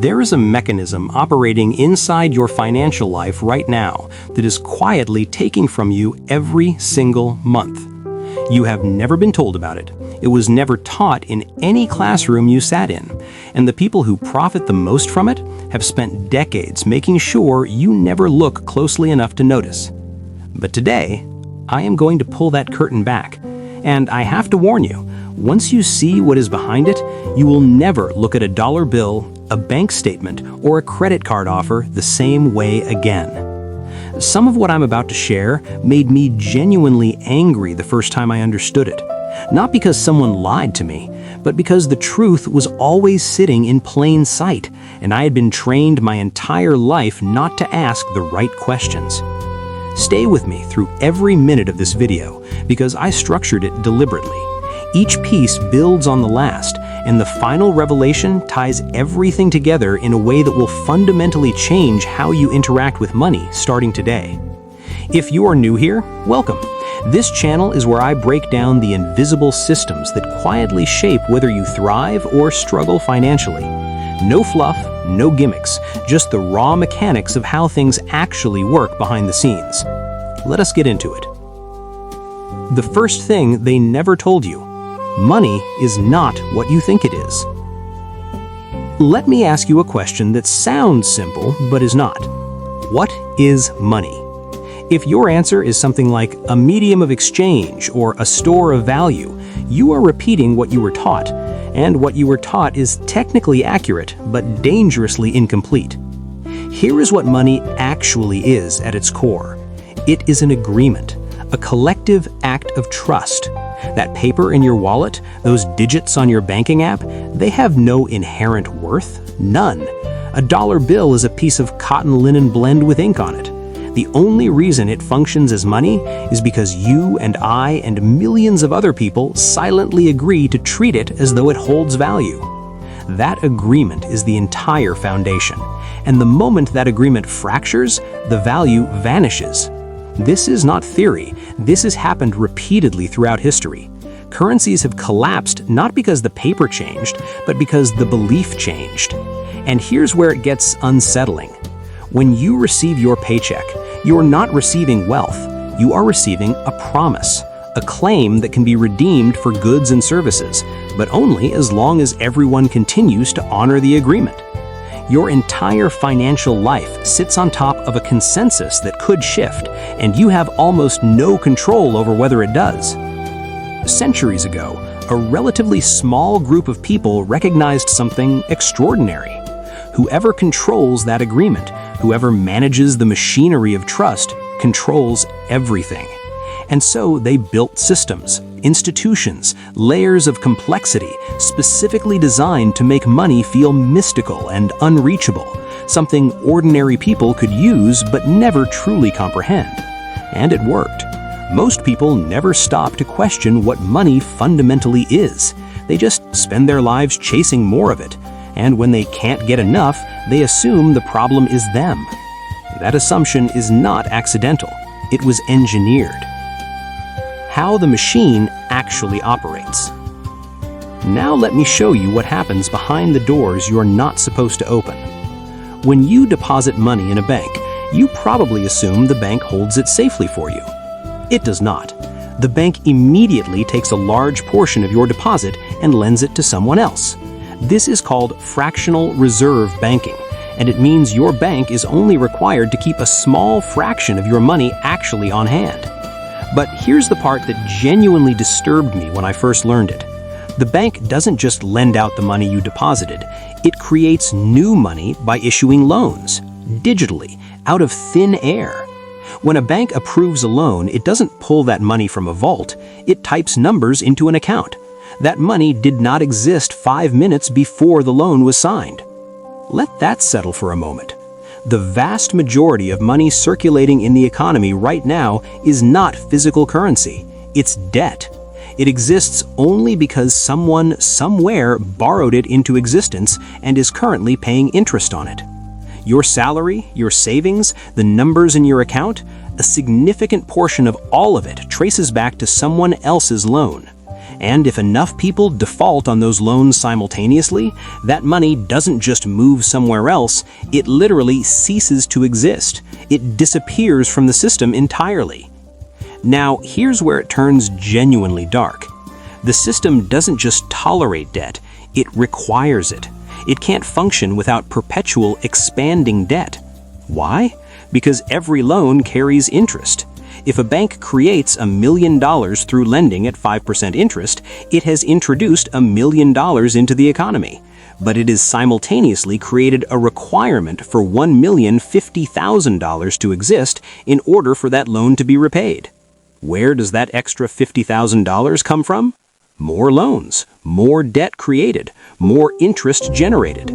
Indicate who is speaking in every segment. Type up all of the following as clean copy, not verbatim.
Speaker 1: There is a mechanism operating inside your financial life right now that is quietly taking from you every single month. You have never been told about it. It was never taught in any classroom you sat in. And the people who profit the most from it have spent decades making sure you never look closely enough to notice. But today, I am going to pull that curtain back. And I have to warn you, once you see what is behind it, you will never look at a dollar bill, a bank statement, or a credit card offer the same way again. Some of what I'm about to share made me genuinely angry the first time I understood it. Not because someone lied to me, but because the truth was always sitting in plain sight, and I had been trained my entire life not to ask the right questions. Stay with me through every minute of this video, because I structured it deliberately. Each piece builds on the last, and the final revelation ties everything together in a way that will fundamentally change how you interact with money starting today. If you are new here, welcome. This channel is where I break down the invisible systems that quietly shape whether you thrive or struggle financially. No fluff, no gimmicks, just the raw mechanics of how things actually work behind the scenes. Let us get into it. The first thing they never told you: money is not what you think it is. Let me ask you a question that sounds simple, but is not. What is money? If your answer is something like a medium of exchange or a store of value, you are repeating what you were taught, and what you were taught is technically accurate, but dangerously incomplete. Here is what money actually is at its core. It is an agreement, a collective act of trust. That paper in your wallet, those digits on your banking app, they have no inherent worth, none. A dollar bill is a piece of cotton linen blend with ink on it. The only reason it functions as money is because you and I and millions of other people silently agree to treat it as though it holds value. That agreement is the entire foundation, and the moment that agreement fractures, the value vanishes. This is not theory. This has happened repeatedly throughout history. Currencies have collapsed not because the paper changed, but because the belief changed. And here's where it gets unsettling. When you receive your paycheck, you're not receiving wealth. You are receiving a promise, a claim that can be redeemed for goods and services, but only as long as everyone continues to honor the agreement. Your entire financial life sits on top of a consensus that could shift, and you have almost no control over whether it does. Centuries ago, a relatively small group of people recognized something extraordinary. Whoever controls that agreement, whoever manages the machinery of trust, controls everything. And so they built systems, institutions, layers of complexity specifically designed to make money feel mystical and unreachable, something ordinary people could use but never truly comprehend. And it worked. Most people never stop to question what money fundamentally is. They just spend their lives chasing more of it. And when they can't get enough, they assume the problem is them. That assumption is not accidental. It was engineered. How the machine actually operates. Now let me show you what happens behind the doors you're not supposed to open. When you deposit money in a bank, you probably assume the bank holds it safely for you. It does not. The bank immediately takes a large portion of your deposit and lends it to someone else. This is called fractional reserve banking, and it means your bank is only required to keep a small fraction of your money actually on hand. But here's the part that genuinely disturbed me when I first learned it. The bank doesn't just lend out the money you deposited. It creates new money by issuing loans, digitally, out of thin air. When a bank approves a loan, it doesn't pull that money from a vault. It types numbers into an account. That money did not exist 5 minutes before the loan was signed. Let that settle for a moment. The vast majority of money circulating in the economy right now is not physical currency. It's debt. It exists only because someone somewhere borrowed it into existence and is currently paying interest on it. Your salary, your savings, the numbers in your account, a significant portion of all of it traces back to someone else's loan. And if enough people default on those loans simultaneously, that money doesn't just move somewhere else, it literally ceases to exist. It disappears from the system entirely. Now, here's where it turns genuinely dark. The system doesn't just tolerate debt, it requires it. It can't function without perpetual expanding debt. Why? Because every loan carries interest. If a bank creates $1 million through lending at 5% interest, it has introduced $1 million into the economy. But it has simultaneously created a requirement for $1,050,000 to exist in order for that loan to be repaid. Where does that extra $50,000 come from? More loans, more debt created, more interest generated.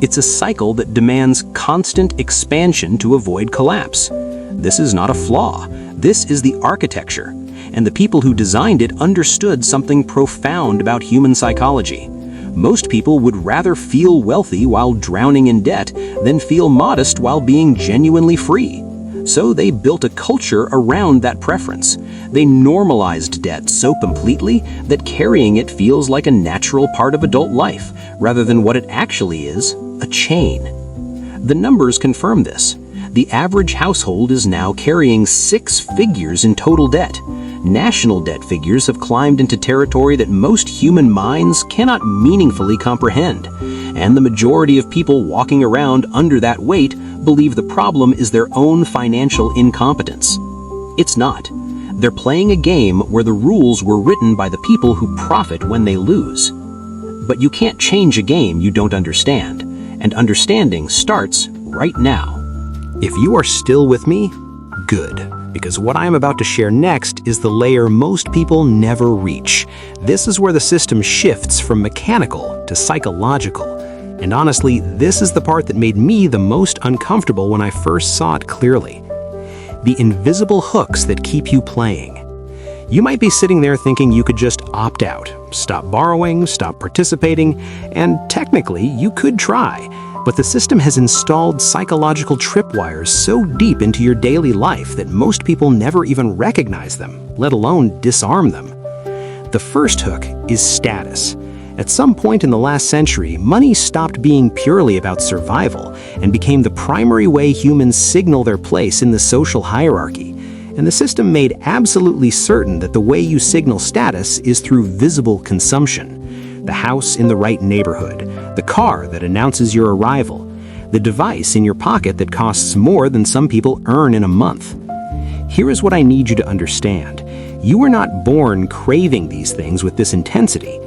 Speaker 1: It's a cycle that demands constant expansion to avoid collapse. This is not a flaw. This is the architecture. And the people who designed it understood something profound about human psychology. Most people would rather feel wealthy while drowning in debt than feel modest while being genuinely free. So they built a culture around that preference. They normalized debt so completely that carrying it feels like a natural part of adult life, rather than what it actually is, a chain. The numbers confirm this. The average household is now carrying 6 figures in total debt. National debt figures have climbed into territory that most human minds cannot meaningfully comprehend. And the majority of people walking around under that weight believe the problem is their own financial incompetence. It's not. They're playing a game where the rules were written by the people who profit when they lose. But you can't change a game you don't understand, and understanding starts right now. If you are still with me, good, because what I am about to share next is the layer most people never reach. This is where the system shifts from mechanical to psychological. And honestly, this is the part that made me the most uncomfortable when I first saw it clearly. The invisible hooks that keep you playing. You might be sitting there thinking you could just opt out, stop borrowing, stop participating, and technically you could try. But the system has installed psychological tripwires so deep into your daily life that most people never even recognize them, let alone disarm them. The first hook is status. At some point in the last century, money stopped being purely about survival and became the primary way humans signal their place in the social hierarchy. And the system made absolutely certain that the way you signal status is through visible consumption. The house in the right neighborhood, the car that announces your arrival, the device in your pocket that costs more than some people earn in a month. Here is what I need you to understand. You were not born craving these things with this intensity.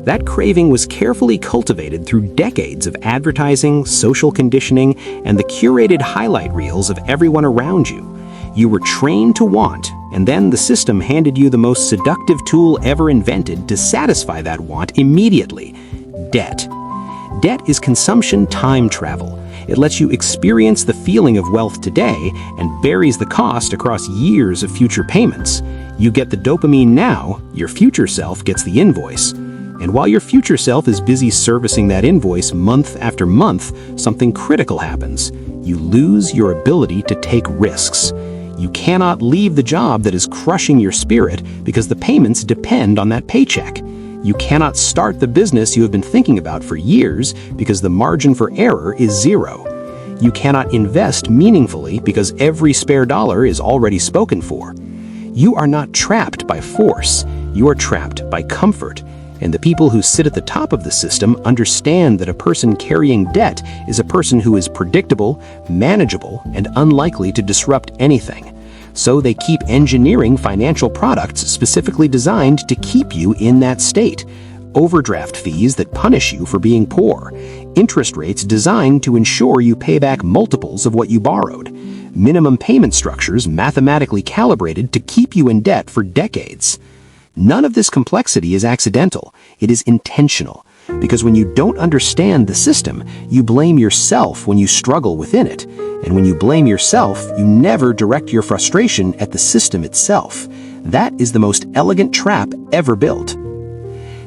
Speaker 1: That craving was carefully cultivated through decades of advertising, social conditioning, and the curated highlight reels of everyone around you. You were trained to want, and then the system handed you the most seductive tool ever invented to satisfy that want immediately: debt. Debt is consumption time travel. It lets you experience the feeling of wealth today and buries the cost across years of future payments. You get the dopamine now, your future self gets the invoice. And while your future self is busy servicing that invoice month after month, something critical happens. You lose your ability to take risks. You cannot leave the job that is crushing your spirit because the payments depend on that paycheck. You cannot start the business you have been thinking about for years because the margin for error is zero. You cannot invest meaningfully because every spare dollar is already spoken for. You are not trapped by force. You are trapped by comfort. And the people who sit at the top of the system understand that a person carrying debt is a person who is predictable, manageable, and unlikely to disrupt anything. So they keep engineering financial products specifically designed to keep you in that state. Overdraft fees that punish you for being poor. Interest rates designed to ensure you pay back multiples of what you borrowed. Minimum payment structures mathematically calibrated to keep you in debt for decades. None of this complexity is accidental. It is intentional. Because when you don't understand the system, you blame yourself when you struggle within it. And when you blame yourself, you never direct your frustration at the system itself. That is the most elegant trap ever built.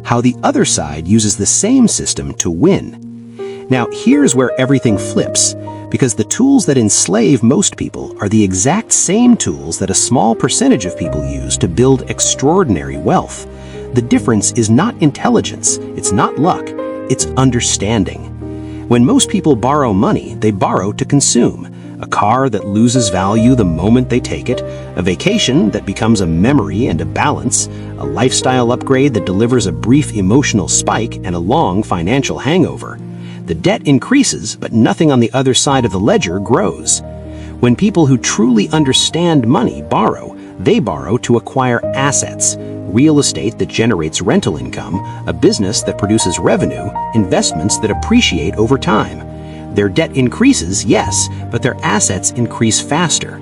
Speaker 1: How the other side uses the same system to win. Now, here's where everything flips. Because the tools that enslave most people are the exact same tools that a small percentage of people use to build extraordinary wealth. The difference is not intelligence, it's not luck, it's understanding. When most people borrow money, they borrow to consume. A car that loses value the moment they take it, a vacation that becomes a memory and a balance, a lifestyle upgrade that delivers a brief emotional spike and a long financial hangover. The debt increases, but nothing on the other side of the ledger grows. When people who truly understand money borrow, they borrow to acquire assets, real estate that generates rental income, a business that produces revenue, investments that appreciate over time. Their debt increases, yes, but their assets increase faster.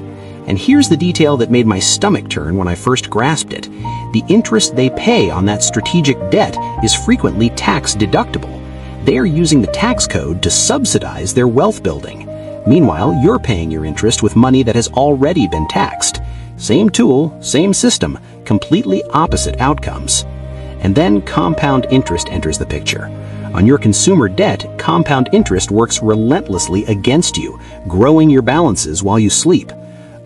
Speaker 1: And here's the detail that made my stomach turn when I first grasped it. The interest they pay on that strategic debt is frequently tax deductible. They are using the tax code to subsidize their wealth building. Meanwhile, you're paying your interest with money that has already been taxed. Same tool, same system, completely opposite outcomes. And then compound interest enters the picture. On your consumer debt, compound interest works relentlessly against you, growing your balances while you sleep.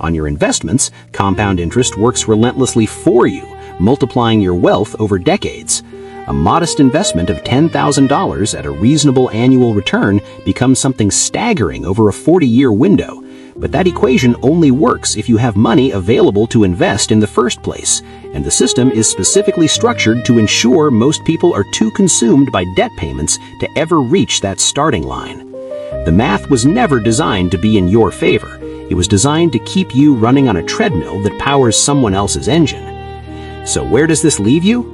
Speaker 1: On your investments, compound interest works relentlessly for you, multiplying your wealth over decades. A modest investment of $10,000 at a reasonable annual return becomes something staggering over a 40-year window. But that equation only works if you have money available to invest in the first place, and the system is specifically structured to ensure most people are too consumed by debt payments to ever reach that starting line. The math was never designed to be in your favor. It was designed to keep you running on a treadmill that powers someone else's engine. So where does this leave you?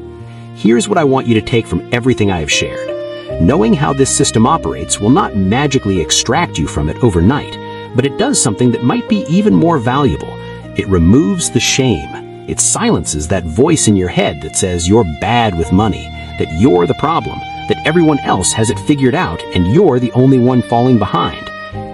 Speaker 1: Here's what I want you to take from everything I have shared. Knowing how this system operates will not magically extract you from it overnight, but it does something that might be even more valuable. It removes the shame. It silences that voice in your head that says you're bad with money, that you're the problem, that everyone else has it figured out and you're the only one falling behind.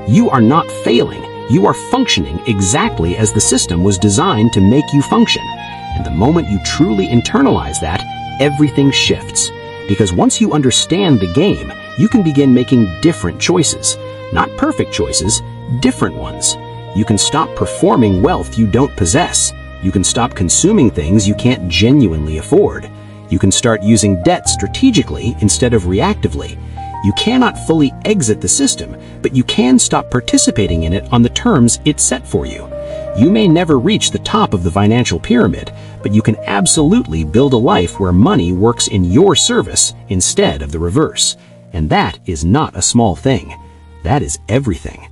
Speaker 1: You are not failing. You are functioning exactly as the system was designed to make you function. And the moment you truly internalize that, everything shifts. Because once you understand the game, you can begin making different choices. Not perfect choices, different ones. You can stop performing wealth you don't possess. You can stop consuming things you can't genuinely afford. You can start using debt strategically instead of reactively. You cannot fully exit the system, but you can stop participating in it on the terms it set for you. You may never reach the top of the financial pyramid, but you can absolutely build a life where money works in your service instead of the reverse. And that is not a small thing. That is everything.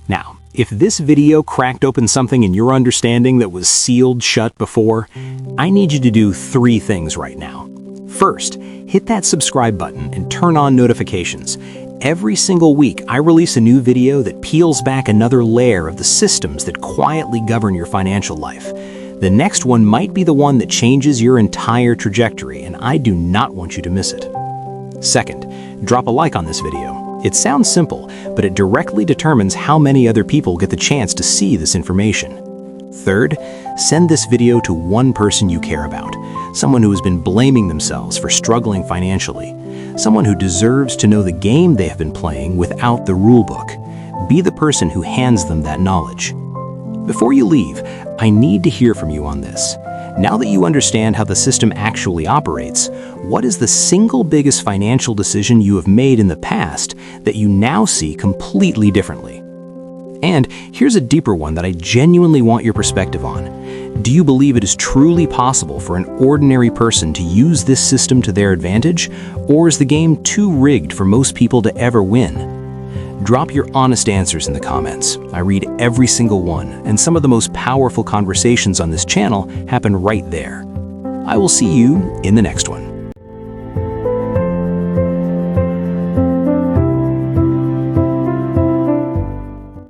Speaker 1: Now, if this video cracked open something in your understanding that was sealed shut before, I need you to do 3 things right now. First, hit that subscribe button and turn on notifications. Every single week, I release a new video that peels back another layer of the systems that quietly govern your financial life. The next one might be the one that changes your entire trajectory, and I do not want you to miss it. Second, drop a like on this video. It sounds simple, but it directly determines how many other people get the chance to see this information. Third, send this video to one person you care about, someone who has been blaming themselves for struggling financially, someone who deserves to know the game they have been playing without the rulebook. Be the person who hands them that knowledge. Before you leave, I need to hear from you on this. Now that you understand how the system actually operates, what is the single biggest financial decision you have made in the past that you now see completely differently? And here's a deeper one that I genuinely want your perspective on. Do you believe it is truly possible for an ordinary person to use this system to their advantage, or is the game too rigged for most people to ever win? Drop your honest answers in the comments. I read every single one, and some of the most powerful conversations on this channel happen right there. I will see you in the next one.